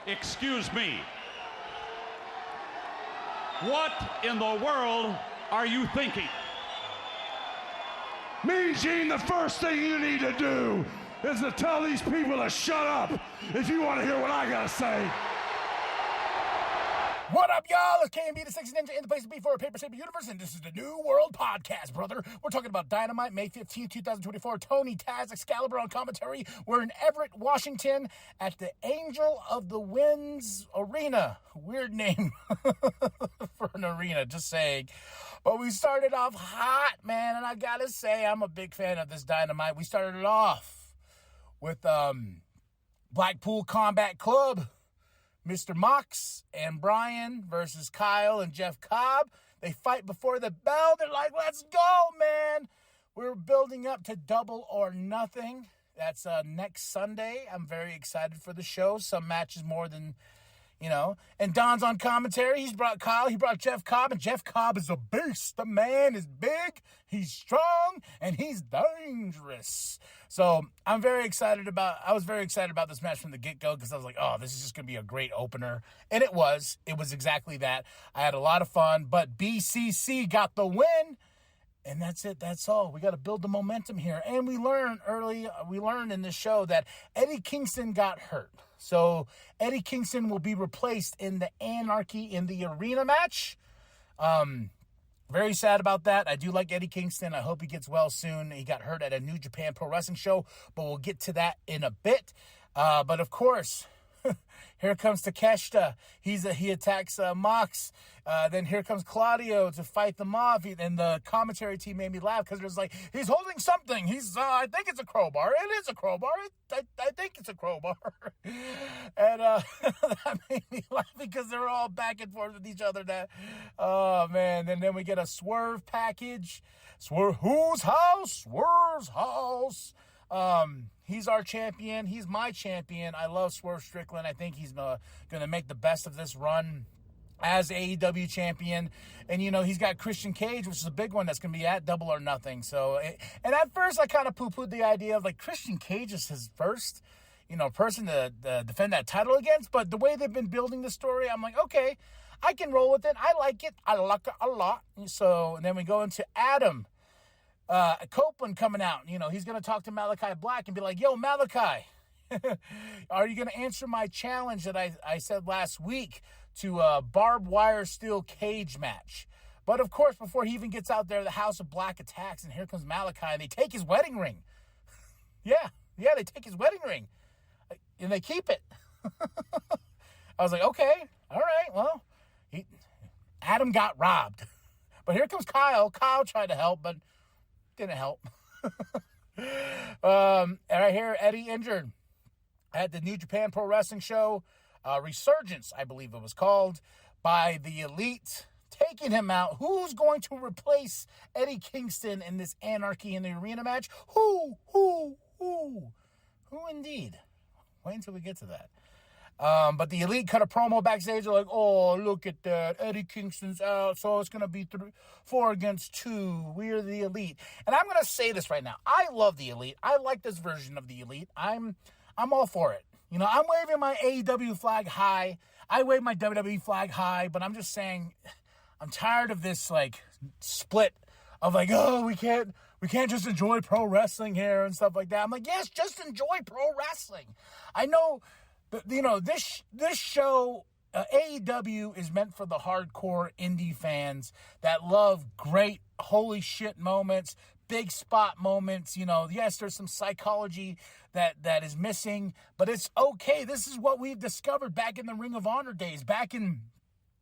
Excuse me. What in the world are you thinking? Mean Gene, the first thing you need to do is to tell these people to shut up if you want to hear what I gotta say. What up, y'all? It's KMB, the Sexy Ninja, in the place to be for a Paper Saber Universe, and this is the New World Podcast, brother. We're talking about Dynamite, May 15, 2024. Tony, Taz, Excalibur on commentary. We're in Everett, Washington, at the Angel of the Winds Arena. Weird name for an arena, just saying. But we started off hot, man, and I gotta say, I'm a big fan of this Dynamite. We started it off with Blackpool Combat Club. Mr. Mox and Brian versus Kyle and Jeff Cobb. They fight before the bell. They're like, let's go, man. We're building up to Double or Nothing. That's next Sunday. I'm very excited for the show. Some matches more than, And Don's on commentary. He's brought Kyle. He brought Jeff Cobb. And Jeff Cobb is a beast. The man is big. He's strong. And he's dangerous. So I was very excited about this match from the get-go because I was like, oh, this is just going to be a great opener. And it was. It was exactly that. I had a lot of fun. But BCC got the win. And that's it. That's all. We got to build the momentum here. And we learned in this show that Eddie Kingston got hurt. So Eddie Kingston will be replaced in the Anarchy in the Arena match. Very sad about that. I do like Eddie Kingston. I hope he gets well soon. He got hurt at a New Japan Pro Wrestling show, but we'll get to that in a bit. But of course, here comes Takeshita. He attacks Mox. Then here comes Claudio to fight them off. And the commentary team made me laugh because it was like, he's holding something. I think it's a crowbar. It is a crowbar. I think it's a crowbar. And that made me laugh because they're all back and forth with each other. Oh, man. And then we get a Swerve package. Swerve, whose house? Swerve's house. He's our champion. He's my champion. I love Swerve Strickland. I think he's going to make the best of this run as AEW champion. And, he's got Christian Cage, which is a big one that's going to be at Double or Nothing. So, and at first I kind of poo-pooed the idea of Christian Cage is his first, person to defend that title against. But the way they've been building the story, I'm like, okay, I can roll with it. I like it. I like it a lot. So, and then we go into Adam Copeland coming out. He's going to talk to Malachi Black and be like, yo, Malachi, are you going to answer my challenge that I said last week to a barbed wire steel cage match? But of course, before he even gets out there, the House of Black attacks, and here comes Malachi, and they take his wedding ring. Yeah, they take his wedding ring, and they keep it. I was like, okay, all right, well, Adam got robbed. But here comes Kyle. Kyle tried to help, but didn't help. And right here, Eddie injured at the New Japan Pro Wrestling show, Resurgence, I believe it was called, by the Elite, taking him out. Who's going to replace Eddie Kingston in this Anarchy in the Arena match? Who indeed? Wait until we get to that. But the Elite cut a promo backstage. They're like, oh, look at that. Eddie Kingston's out, so it's going to be 4 against 2. We're the Elite. And I'm going to say this right now. I love the Elite. I like this version of the Elite. I'm all for it. I'm waving my AEW flag high. I wave my WWE flag high, but I'm just saying I'm tired of this, split of oh, we can't just enjoy pro wrestling here and stuff like that. I'm like, yes, just enjoy pro wrestling. I know... this show, AEW, is meant for the hardcore indie fans that love great holy shit moments, big spot moments. Yes, there's some psychology that is missing, but it's okay. This is what we've discovered back in the Ring of Honor days, back in,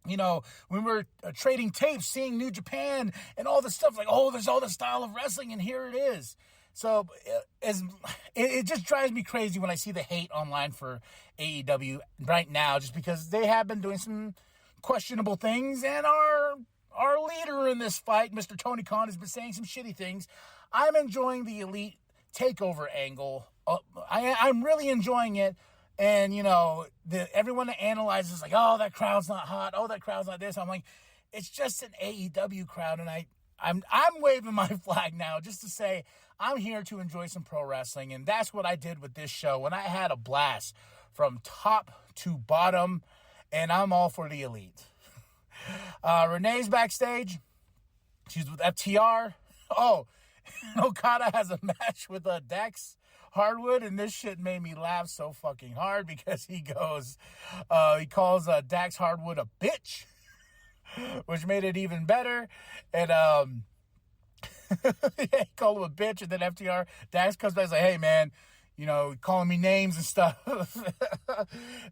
when we were trading tapes, seeing New Japan and all this stuff, there's all this style of wrestling, and here it is. So it just drives me crazy when I see the hate online for AEW right now, just because they have been doing some questionable things, and our leader in this fight, Mr. Tony Khan, has been saying some shitty things. I'm enjoying the Elite takeover angle. I'm really enjoying it. And, everyone that analyzes oh, that crowd's not hot. Oh, that crowd's not this. I'm like, it's just an AEW crowd, and I'm waving my flag now just to say I'm here to enjoy some pro wrestling, and that's what I did with this show, and I had a blast from top to bottom, and I'm all for the elite. Renee's backstage. She's with FTR. Oh, Okada has a match with Dax Hardwood, and this shit made me laugh so fucking hard because he calls Dax Hardwood a bitch, which made it even better. And he called him a bitch, and then FTR, Dax comes back and is like, hey, man, calling me names and stuff.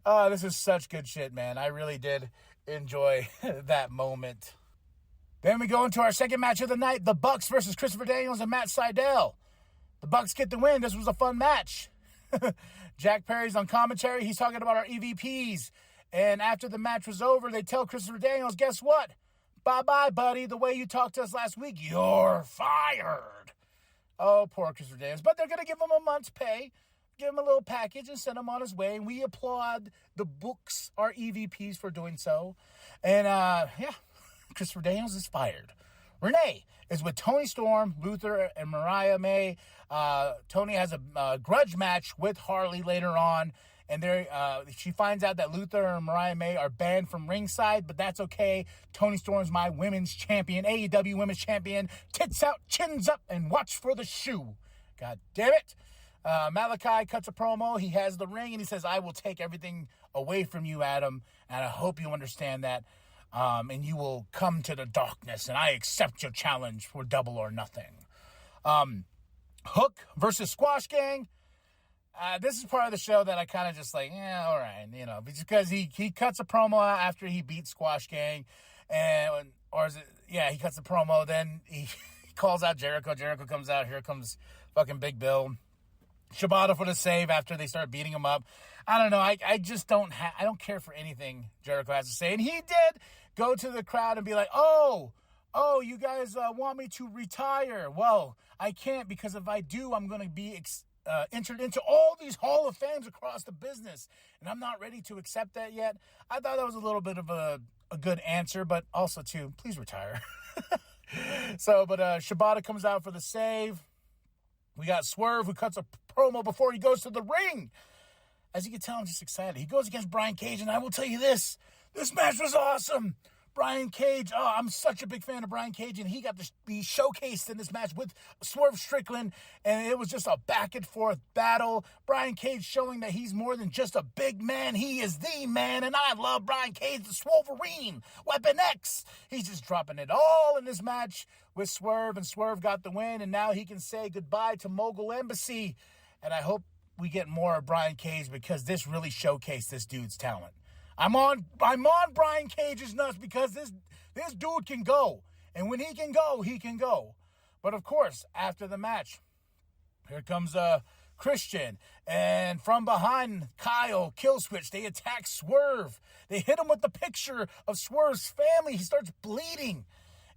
This is such good shit, man. I really did enjoy that moment. Then we go into our second match of the night, the Bucks versus Christopher Daniels and Matt Sydal. The Bucks get the win. This was a fun match. Jack Perry's on commentary. He's talking about our EVPs. And after the match was over, they tell Christopher Daniels, guess what? Bye-bye, buddy. The way you talked to us last week, you're fired. Oh, poor Christopher Daniels. But they're going to give him a month's pay, give him a little package, and send him on his way. And we applaud the Bucks, our EVPs, for doing so. And, Christopher Daniels is fired. Renee is with Toni Storm, Luther, and Mariah May. Toni has a grudge match with Harley later on. And she finds out that Luther and Mariah May are banned from ringside, but that's okay. Toni Storm's my women's champion, AEW women's champion. Tits out, chins up, and watch for the shoe. God damn it. Malachi cuts a promo. He has the ring, and he says, I will take everything away from you, Adam, and I hope you understand that. And you will come to the darkness, and I accept your challenge for double or nothing. Hook versus Squash Gang. This is part of the show that I kind of just like, yeah, all right, because he cuts a promo after he beats Squash Gang, he cuts the promo, then he calls out Jericho. Jericho comes out, here comes fucking Big Bill. Shibata for the save after they start beating him up. I don't know, I just don't care for anything Jericho has to say, and he did go to the crowd and be like, oh, you guys want me to retire? Well, I can't, because if I do, I'm going to be entered into all these Hall of Fames across the business, and I'm not ready to accept that yet. I thought that was a little bit of a good answer, but also, too, please retire. But Shibata comes out for the save. We got Swerve, who cuts a promo before he goes to the ring. As you can tell, I'm just excited. He goes against Brian Cage, and I will tell you this match was awesome. Brian Cage, I'm such a big fan of Brian Cage, and he got to be showcased in this match with Swerve Strickland, and it was just a back-and-forth battle. Brian Cage showing that he's more than just a big man. He is the man, and I love Brian Cage, the Swolverine, Weapon X. He's just dropping it all in this match with Swerve, and Swerve got the win, and now he can say goodbye to Mogul Embassy, and I hope we get more of Brian Cage, because this really showcased this dude's talent. I'm on Brian Cage's nuts, because this dude can go. And when he can go, he can go. But of course, after the match, here comes Christian. And from behind, Kyle, Killswitch, they attack Swerve. They hit him with the picture of Swerve's family. He starts bleeding.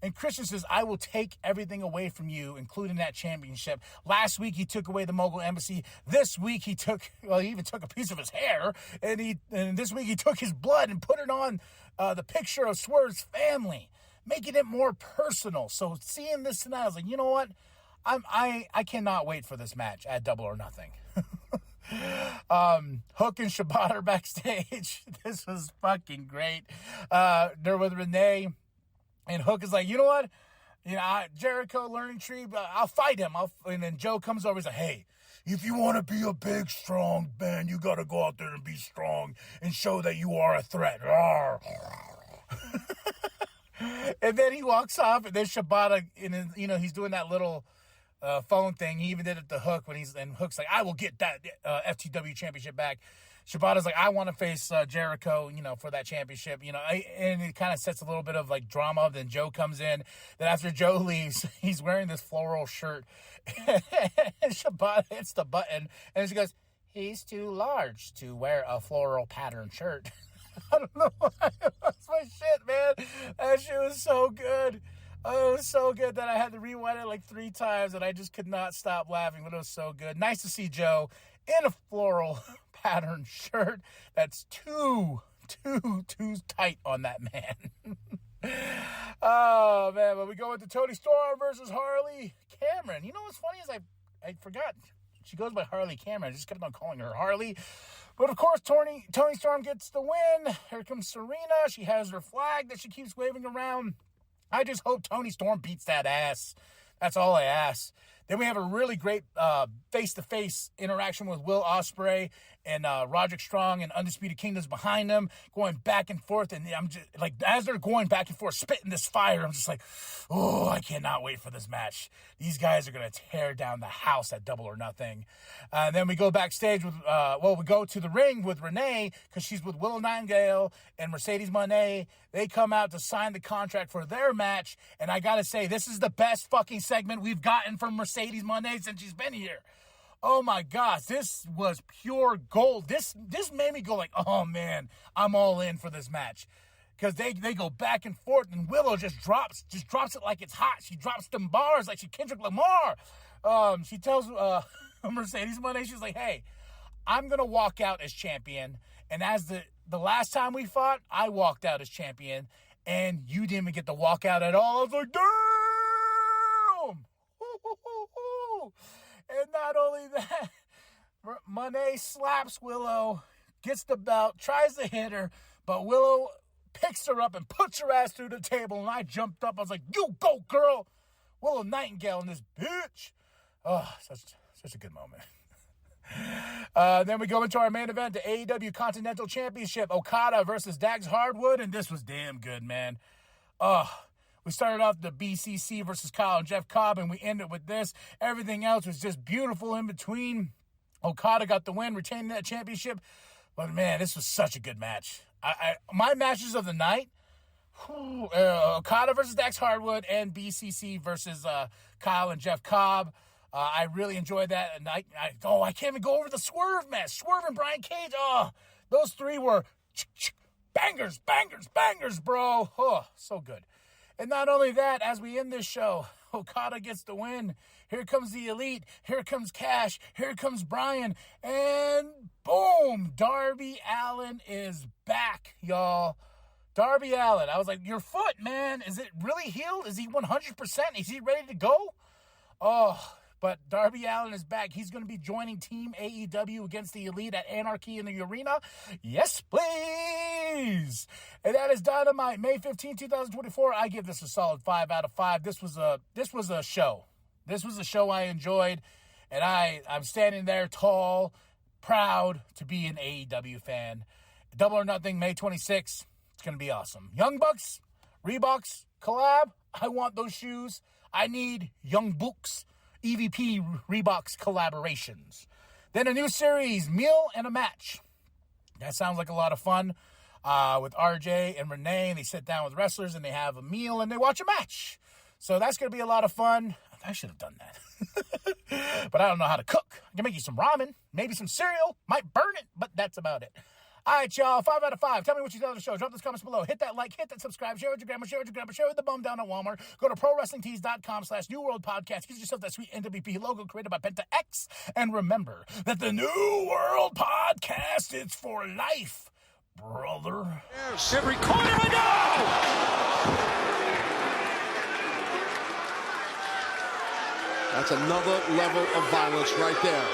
And Christian says, I will take everything away from you, including that championship. Last week, he took away the Mogul Embassy. This week, he even took a piece of his hair. And this week, he took his blood and put it on the picture of Swerve's family, making it more personal. So seeing this tonight, I was like, you know what? I cannot wait for this match at Double or Nothing. Hook and Shibata are backstage. This was fucking great. They're with Renee. And Hook is like, you know what? Jericho, Learning Tree, I'll fight him. And then Joe comes over and he's like, hey, if you want to be a big, strong man, you got to go out there and be strong and show that you are a threat. And then he walks off, and then Shibata, he's doing that little phone thing. He even did it to Hook and Hook's like, I will get that FTW championship back. Shibata's like, I want to face Jericho, for that championship, and it kind of sets a little bit of like drama. Then Joe comes in. Then after Joe leaves, he's wearing this floral shirt. And Shibata hits the button, and she goes, he's too large to wear a floral pattern shirt. I don't know why. That's my shit, man. That shit was so good. Oh, it was so good that I had to rewind it like 3 times, and I just could not stop laughing, but it was so good. Nice to see Joe in a floral pattern shirt that's too tight on that man. Oh, man, but we go into Toni Storm versus Harley Cameron. You know what's funny is I forgot She goes by Harley Cameron. I just kept on calling her Harley. But, of course, Toni Storm gets the win. Here comes Serena. She has her flag that she keeps waving around. I just hope Toni Storm beats that ass. That's all I ask. Then we have a really great face-to-face interaction with Will Ospreay and Roderick Strong and Undisputed Kingdom's behind them, going back and forth. And I'm just like, as they're going back and forth, spitting this fire, I'm just like, oh, I cannot wait for this match. These guys are going to tear down the house at Double or Nothing. And then we go backstage with, we go to the ring with Renee because she's with Willow Nightingale and Mercedes Moné. They come out to sign the contract for their match. And I got to say, this is the best fucking segment we've gotten from Mercedes Moné since she's been here. Oh my gosh, this was pure gold. This made me go like, oh man, I'm all in for this match. Because they go back and forth, and Willow just drops it like it's hot. She drops them bars like she Kendrick Lamar. She tells Mercedes Moné, she's like, hey, I'm going to walk out as champion. And as the last time we fought, I walked out as champion, and you didn't even get to walk out at all. I was like, damn! And not only that, Moné slaps Willow, gets the belt, tries to hit her, but Willow picks her up and puts her ass through the table, and I jumped up. I was like, you go, girl! Willow Nightingale and this bitch. Oh, such a good moment. Then we go into our main event, the AEW Continental Championship, Okada versus Dax Hardwood, and this was damn good, man. We started off the BCC versus Kyle and Jeff Cobb, and we ended with this. Everything else was just beautiful in between. Okada got the win, retaining that championship. But, man, this was such a good match. My matches of the night, Okada versus Dax Hardwood and BCC versus Kyle and Jeff Cobb. I really enjoyed that. And I can't even go over the Swerve match. Swerve and Brian Cage. Oh, those three were bangers, bro. Oh, so good. And not only that, as we end this show, Okada gets the win. Here comes the Elite. Here comes Cash. Here comes Brian. And boom, Darby Allin is back, y'all. Darby Allin. I was like, your foot, man. Is it really healed? Is he 100%? Is he ready to go? Oh, but Darby Allin is back. He's going to be joining Team AEW against the Elite at Anarchy in the Arena. Yes, please. And that is Dynamite, May 15, 2024. I give this a solid 5 out of 5. This was a show. This was a show I enjoyed. And I'm standing there tall, proud to be an AEW fan. Double or Nothing, May 26th. It's going to be awesome. Young Bucks, Reeboks, collab. I want those shoes. I need Young Bucks. EVP Reeboks collaborations. Then a new series, Meal and a Match. That sounds like a lot of fun with RJ and Renee. They sit down with wrestlers and they have a meal and they watch a match. So that's going to be a lot of fun. I should have done that. But I don't know how to cook. I can make you some ramen, maybe some cereal. Might burn it, but that's about it. All right, y'all, 5 out of 5. Tell me what you thought of the show. Drop those comments below. Hit that like, hit that subscribe, share with your grandma, share with the bum down at Walmart. Go to ProWrestlingTees.com/New World Podcast. Get yourself that sweet nWp logo created by Penta X. And remember that the New World Podcast is for life, brother. Yes. Every corner we go! That's another level of violence right there.